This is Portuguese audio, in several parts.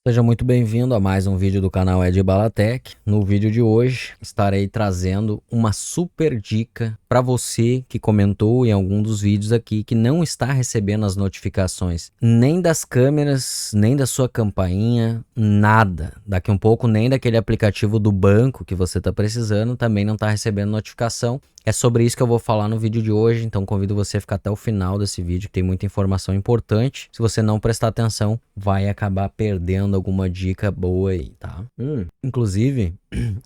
Seja muito bem-vindo a mais um vídeo do canal Ed Balatec. No vídeo de hoje estarei trazendo uma super dica para você que comentou em algum dos vídeos aqui que não está recebendo as notificações nem das câmeras, nem da sua campainha, nada. Daqui um pouco nem daquele aplicativo do banco que você está precisando, também não está recebendo notificação. É sobre isso que eu vou falar no vídeo de hoje, então convido você a ficar até o final desse vídeo, que tem muita informação importante. Se você não prestar atenção, vai acabar perdendo alguma dica boa aí, tá? Inclusive,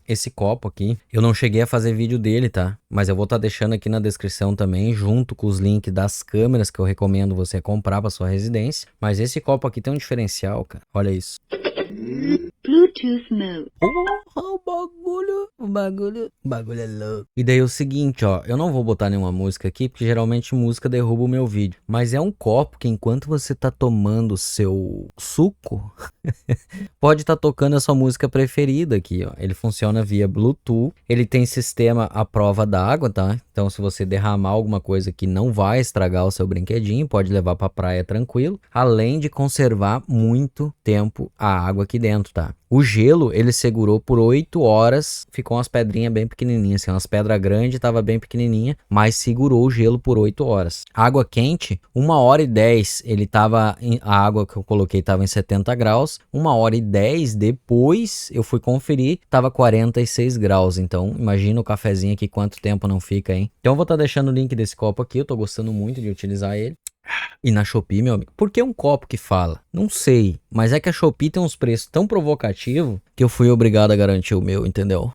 esse copo aqui, eu não cheguei a fazer vídeo dele, tá? Mas eu vou estar deixando aqui na descrição também, junto com os links das câmeras que eu recomendo você comprar para sua residência. Mas esse copo aqui tem um diferencial, cara. Olha isso. Bluetooth mode. O bagulho é louco. E daí é o seguinte, ó, eu não vou botar nenhuma música aqui, porque geralmente música derruba o meu vídeo. Mas é um copo que enquanto você tá tomando o seu suco, pode estar tocando a sua música preferida aqui, ó. Ele funciona via Bluetooth, ele tem sistema à prova d'água, tá? Então se você derramar alguma coisa que não vai estragar o seu brinquedinho, pode levar pra praia tranquilo, além de conservar muito tempo a água aqui dentro, tá? O gelo, ele segurou por 8 horas, ficou umas pedrinhas bem pequenininhas, assim, umas pedras grandes, tava bem pequenininha, mas segurou o gelo por 8 horas. Água quente, 1h10, ele tava, a água que eu coloquei tava em 70 graus, 1h10 depois eu fui conferir, tava 46 graus, então imagina o cafezinho aqui quanto tempo não fica, hein? Então eu vou estar deixando o link desse copo aqui, eu tô gostando muito de utilizar ele. E na Shopee, meu amigo, por que um copo que fala? Não sei, mas é que a Shopee tem uns preços tão provocativos que eu fui obrigado a garantir o meu, entendeu?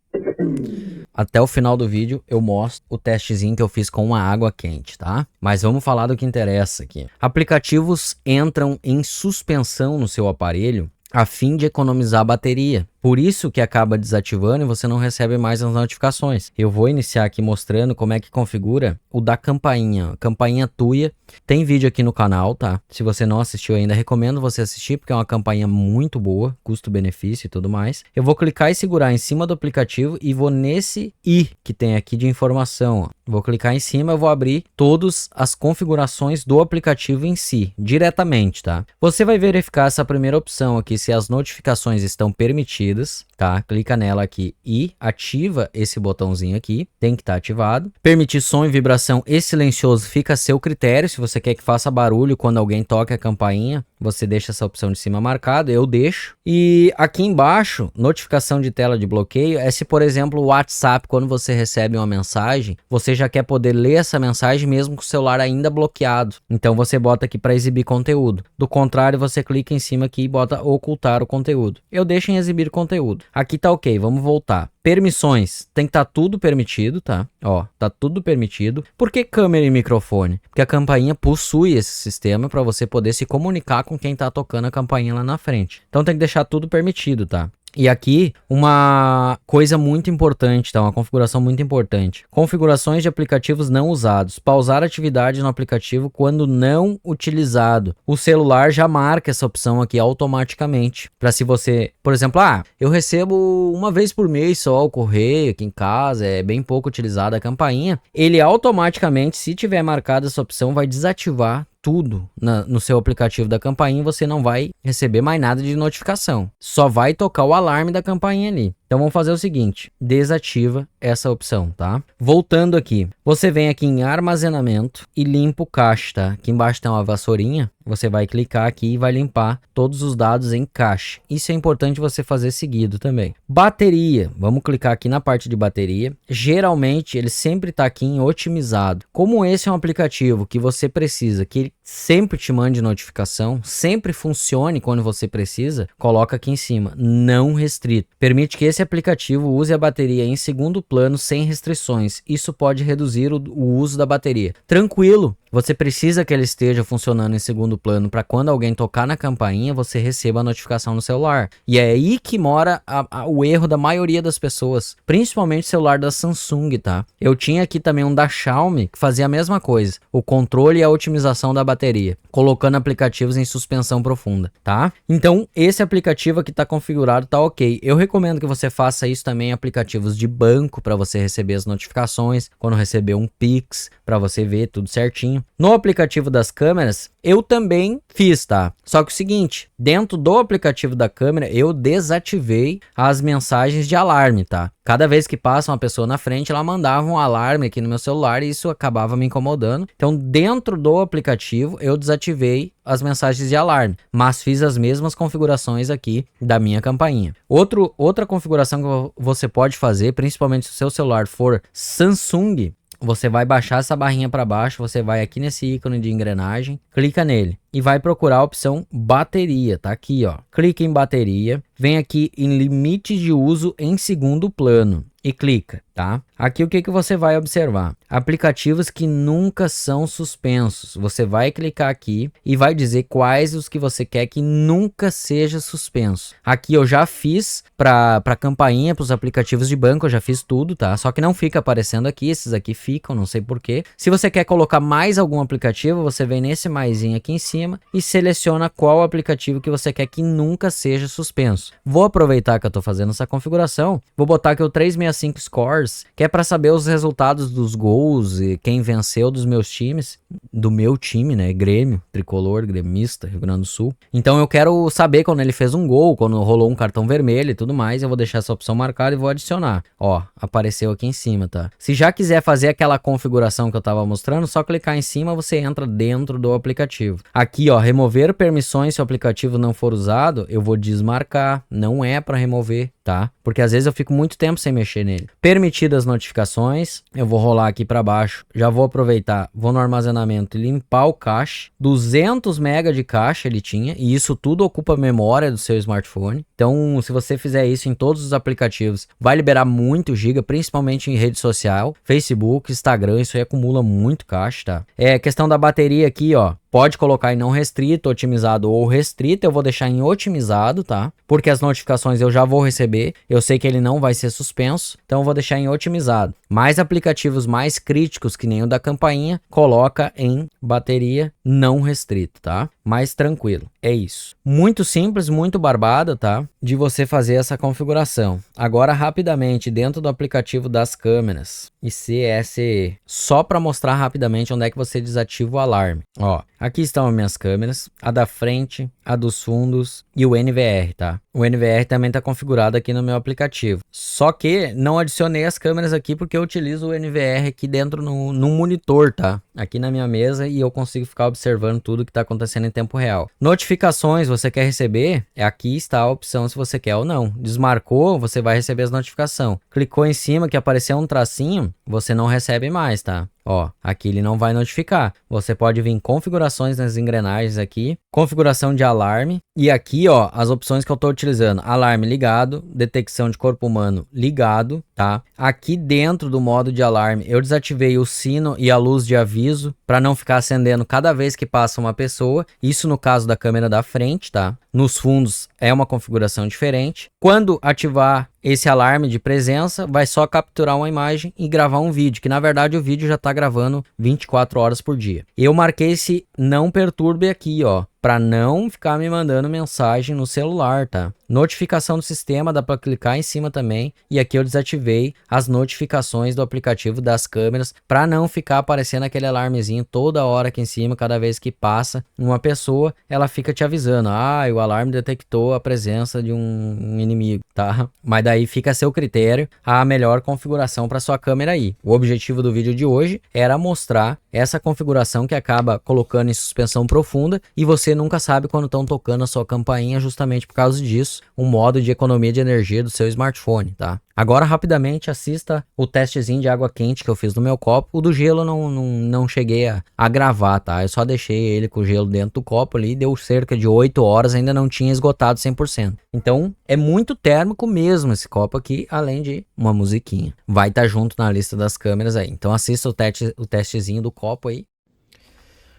Até o final do vídeo eu mostro o testezinho que eu fiz com uma água quente, tá? Mas vamos falar do que interessa aqui. Aplicativos entram em suspensão no seu aparelho a fim de economizar a bateria. Por isso que acaba desativando e você não recebe mais as notificações. Eu vou iniciar aqui mostrando como é que configura o da campainha. Campainha Tuya. Tem vídeo aqui no canal, tá? Se você não assistiu ainda, recomendo você assistir, porque é uma campainha muito boa, custo-benefício e tudo mais. Eu vou clicar e segurar em cima do aplicativo e vou nesse i que tem aqui de informação, ó. Vou clicar em cima, eu vou abrir todas as configurações do aplicativo em si, diretamente, tá? Você vai verificar essa primeira opção aqui, se as notificações estão permitidas, tá? Clica nela aqui e ativa esse botãozinho aqui, tem que estar ativado. Permitir som e vibração e silencioso fica a seu critério, se você quer que faça barulho quando alguém toca a campainha, você deixa essa opção de cima marcada, eu deixo. E aqui embaixo, notificação de tela de bloqueio, é se por exemplo o WhatsApp, quando você recebe uma mensagem, você já quer poder ler essa mensagem mesmo com o celular ainda bloqueado. Então você bota aqui para exibir conteúdo. Do contrário, você clica em cima aqui e bota ocultar o conteúdo. Eu deixo em exibir conteúdo. Aqui tá ok, vamos voltar. Permissões, tem que estar tudo permitido, tá? Ó, tá tudo permitido. Por que câmera e microfone? Porque a campainha possui esse sistema para você poder se comunicar com quem tá tocando a campainha lá na frente. Então tem que deixar tudo permitido, tá? E aqui, uma coisa muito importante, tá? Uma configuração muito importante. Configurações de aplicativos não usados. Pausar atividade no aplicativo quando não utilizado. O celular já marca essa opção aqui automaticamente. Para se você, por exemplo, eu recebo uma vez por mês só o correio aqui em casa, é bem pouco utilizada a campainha. Ele automaticamente, se tiver marcada essa opção, vai desativar tudo no seu aplicativo da campainha, você não vai receber mais nada de notificação. Só vai tocar o alarme da campainha ali. Então vamos fazer o seguinte, desativa essa opção, tá? Voltando aqui, você vem aqui em armazenamento e limpa o cache, tá? Aqui embaixo tem uma vassourinha, você vai clicar aqui e vai limpar todos os dados em cache. Isso é importante você fazer seguido também. Bateria, vamos clicar aqui na parte de bateria. Geralmente ele sempre está aqui em otimizado. Como esse é um aplicativo que você precisa, que ele sempre te mande notificação, sempre funcione quando você precisa, coloca aqui em cima, não restrito. Permite que esse aplicativo use a bateria em segundo plano sem restrições. Isso pode reduzir o uso da bateria. Tranquilo, você precisa que ele esteja funcionando em segundo plano para quando alguém tocar na campainha, você receba a notificação no celular. E é aí que mora o erro da maioria das pessoas, principalmente celular da Samsung, tá? Eu tinha aqui também um da Xiaomi que fazia a mesma coisa, o controle e a otimização da bateria, colocando aplicativos em suspensão profunda, tá? Então, esse aplicativo aqui tá configurado, tá ok. Eu recomendo que você faça isso também em aplicativos de banco para você receber as notificações, quando receber um Pix, para você ver tudo certinho. No aplicativo das câmeras, eu também fiz, tá? Só que o seguinte, dentro do aplicativo da câmera, eu desativei as mensagens de alarme, tá? Cada vez que passa uma pessoa na frente, ela mandava um alarme aqui no meu celular e isso acabava me incomodando. Então, dentro do aplicativo, eu desativei as mensagens de alarme, mas fiz as mesmas configurações aqui da minha campainha. Outra configuração que você pode fazer, principalmente se o seu celular for Samsung, você vai baixar essa barrinha para baixo, você vai aqui nesse ícone de engrenagem, clica nele e vai procurar a opção bateria, tá aqui, ó. Clica em bateria, vem aqui em limite de uso em segundo plano e clica, tá? Aqui o que você vai observar? Aplicativos que nunca são suspensos. Você vai clicar aqui e vai dizer quais os que você quer que nunca seja suspenso. Aqui eu já fiz para campainha, para os aplicativos de banco, eu já fiz tudo, tá? Só que não fica aparecendo aqui, esses aqui ficam, não sei porquê. Se você quer colocar mais algum aplicativo, você vem nesse maisinho aqui em cima e seleciona qual aplicativo que você quer que nunca seja suspenso. Vou aproveitar que eu tô fazendo essa configuração, vou botar aqui o 365 Scores, que é para saber os resultados dos gols e quem venceu dos meus times, do meu time, né, Grêmio, tricolor, gremista, Rio Grande do Sul. Então eu quero saber quando ele fez um gol, quando rolou um cartão vermelho e tudo mais, eu vou deixar essa opção marcada e vou adicionar. Ó, apareceu aqui em cima, tá? Se já quiser fazer aquela configuração que eu tava mostrando, só clicar em cima, você entra dentro do aplicativo. Aqui, ó, remover permissões se o aplicativo não for usado, eu vou desmarcar, não é para remover, tá? Porque às vezes eu fico muito tempo sem mexer nele. Permitidas notificações, eu vou rolar aqui para baixo, já vou aproveitar, vou no armazenamento e limpar o cache. 200 MB de cache ele tinha, e isso tudo ocupa memória do seu smartphone. Então, se você fizer isso em todos os aplicativos, vai liberar muito giga, principalmente em rede social, Facebook, Instagram, isso aí acumula muito cache, tá? É questão da bateria aqui, ó. Pode colocar em não restrito, otimizado ou restrito. Eu vou deixar em otimizado, tá? Porque as notificações eu já vou receber. Eu sei que ele não vai ser suspenso, então eu vou deixar em otimizado. Mais aplicativos mais críticos, que nem o da campainha, coloca em bateria não restrito, tá? Mais tranquilo. É isso. Muito simples, muito barbada, tá? De você fazer essa configuração. Agora, rapidamente, dentro do aplicativo das câmeras, ICSE, só para mostrar rapidamente onde é que você desativa o alarme. Ó, aqui estão as minhas câmeras, a da frente, a dos fundos e o NVR, tá? O NVR também está configurado aqui no meu aplicativo. Só que não adicionei as câmeras aqui porque eu utilizo o NVR aqui dentro no monitor, tá? Aqui na minha mesa e eu consigo ficar observando tudo que está acontecendo em tempo real. Notificações, você quer receber? Aqui está a opção se você quer ou não. Desmarcou, você vai receber as notificações. Clicou em cima que apareceu um tracinho, você não recebe mais, tá? Ó, aqui ele não vai notificar. Você pode vir em configurações nas engrenagens aqui, configuração de alarme e aqui, ó, as opções que eu tô utilizando. Alarme ligado, detecção de corpo humano ligado, tá? Aqui dentro do modo de alarme, eu desativei o sino e a luz de aviso para não ficar acendendo cada vez que passa uma pessoa. Isso no caso da câmera da frente, tá? Nos fundos é uma configuração diferente. Quando ativar esse alarme de presença, vai só capturar uma imagem e gravar um vídeo, que na verdade o vídeo já está gravando 24 horas por dia. Eu marquei esse não perturbe aqui, ó, para não ficar me mandando mensagem no celular, tá? Notificação do sistema, dá para clicar em cima também. E aqui eu desativei as notificações do aplicativo das câmeras para não ficar aparecendo aquele alarmezinho toda hora aqui em cima, cada vez que passa uma pessoa, ela fica te avisando, ah, o alarme detectou a presença de um inimigo, tá? Mas daí fica a seu critério a melhor configuração para sua câmera aí. O objetivo do vídeo de hoje era mostrar essa configuração que acaba colocando em suspensão profunda e você nunca sabe quando estão tocando a sua campainha, justamente por causa disso, um modo de economia de energia do seu smartphone, tá? Agora, rapidamente, assista o testezinho de água quente que eu fiz no meu copo. O do gelo não cheguei a gravar, tá? Eu só deixei ele com o gelo dentro do copo ali, deu cerca de 8 horas, ainda não tinha esgotado 100%. Então, é muito térmico mesmo esse copo aqui, além de uma musiquinha. Vai estar junto na lista das câmeras aí. Então, assista o testezinho do copo aí.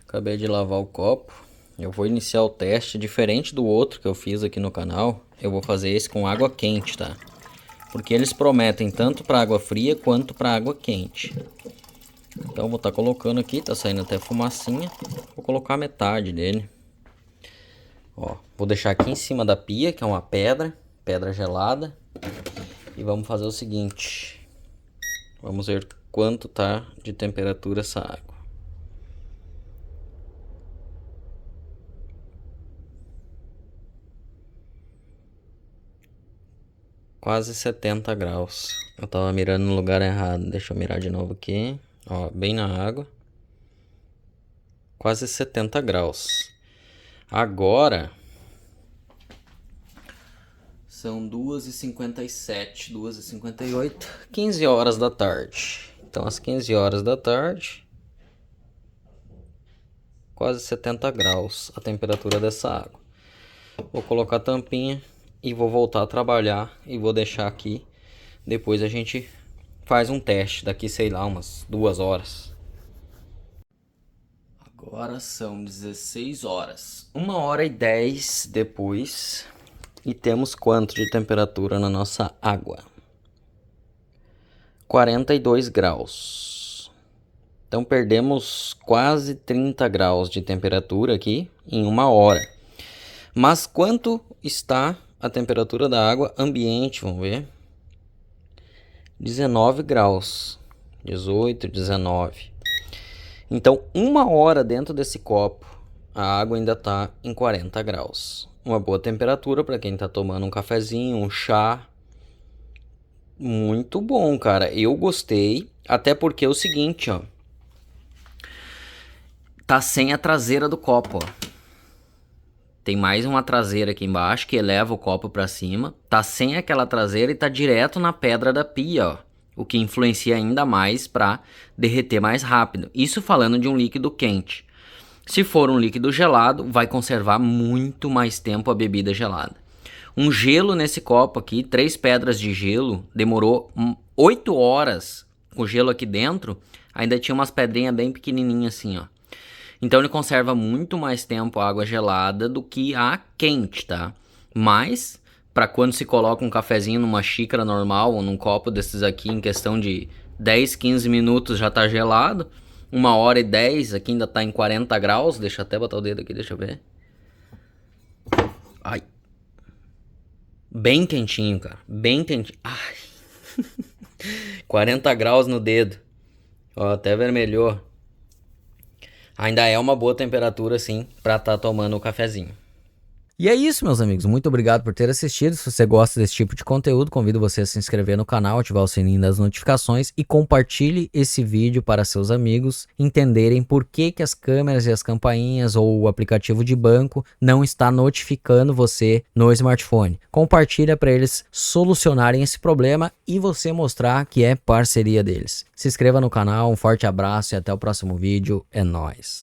Acabei de lavar o copo. Eu vou iniciar o teste diferente do outro que eu fiz aqui no canal. Eu vou fazer esse com água quente, tá? Porque eles prometem tanto para água fria quanto para água quente. Então vou estar colocando aqui, tá saindo até fumacinha. Vou colocar metade dele. Ó, vou deixar aqui em cima da pia, que é uma pedra gelada. E vamos fazer o seguinte. Vamos ver quanto tá de temperatura essa água. Quase 70 graus. Eu tava mirando no lugar errado. Deixa eu mirar de novo aqui. Ó, bem na água. Quase 70 graus. Agora são 2h57, 2h58, 15 horas da tarde. Então às 15 horas da tarde, quase 70 graus a temperatura dessa água. Vou colocar a tampinha e vou voltar a trabalhar e vou deixar aqui. Depois a gente faz um teste daqui, sei lá, umas 2 horas. Agora são 16 horas. 1h10 depois. E temos quanto de temperatura na nossa água? 42 graus. Então perdemos quase 30 graus de temperatura aqui em 1 hora. Mas quanto está a temperatura da água ambiente? Vamos ver. 19 graus. 18, 19. Então 1 hora dentro desse copo, a água ainda está em 40 graus. Uma boa temperatura para quem está tomando um cafezinho, um chá. Muito bom, cara. Eu gostei. Até porque é o seguinte, ó. Tá sem a traseira do copo, ó. Tem mais uma traseira aqui embaixo que eleva o copo para cima. Tá sem aquela traseira e tá direto na pedra da pia, ó. O que influencia ainda mais para derreter mais rápido. Isso falando de um líquido quente. Se for um líquido gelado, vai conservar muito mais tempo a bebida gelada. Um gelo nesse copo aqui, 3 pedras de gelo, demorou 8 horas com o gelo aqui dentro. Ainda tinha umas pedrinhas bem pequenininhas assim, ó. Então ele conserva muito mais tempo a água gelada do que a quente, tá? Mas, para quando se coloca um cafezinho numa xícara normal ou num copo desses aqui, em questão de 10, 15 minutos já tá gelado. 1h10, aqui ainda tá em 40 graus. Deixa eu até botar o dedo aqui, deixa eu ver. Ai. Bem quentinho, cara. Bem quentinho. Ai. 40 graus no dedo. Ó, até vermelhou. Ainda é uma boa temperatura, sim, pra tá tomando o cafezinho. E é isso, meus amigos. Muito obrigado por ter assistido. Se você gosta desse tipo de conteúdo, convido você a se inscrever no canal, ativar o sininho das notificações e compartilhe esse vídeo para seus amigos entenderem por que as câmeras e as campainhas ou o aplicativo de banco não está notificando você no smartphone. Compartilha para eles solucionarem esse problema e você mostrar que é parceria deles. Se inscreva no canal, um forte abraço e até o próximo vídeo. É nóis!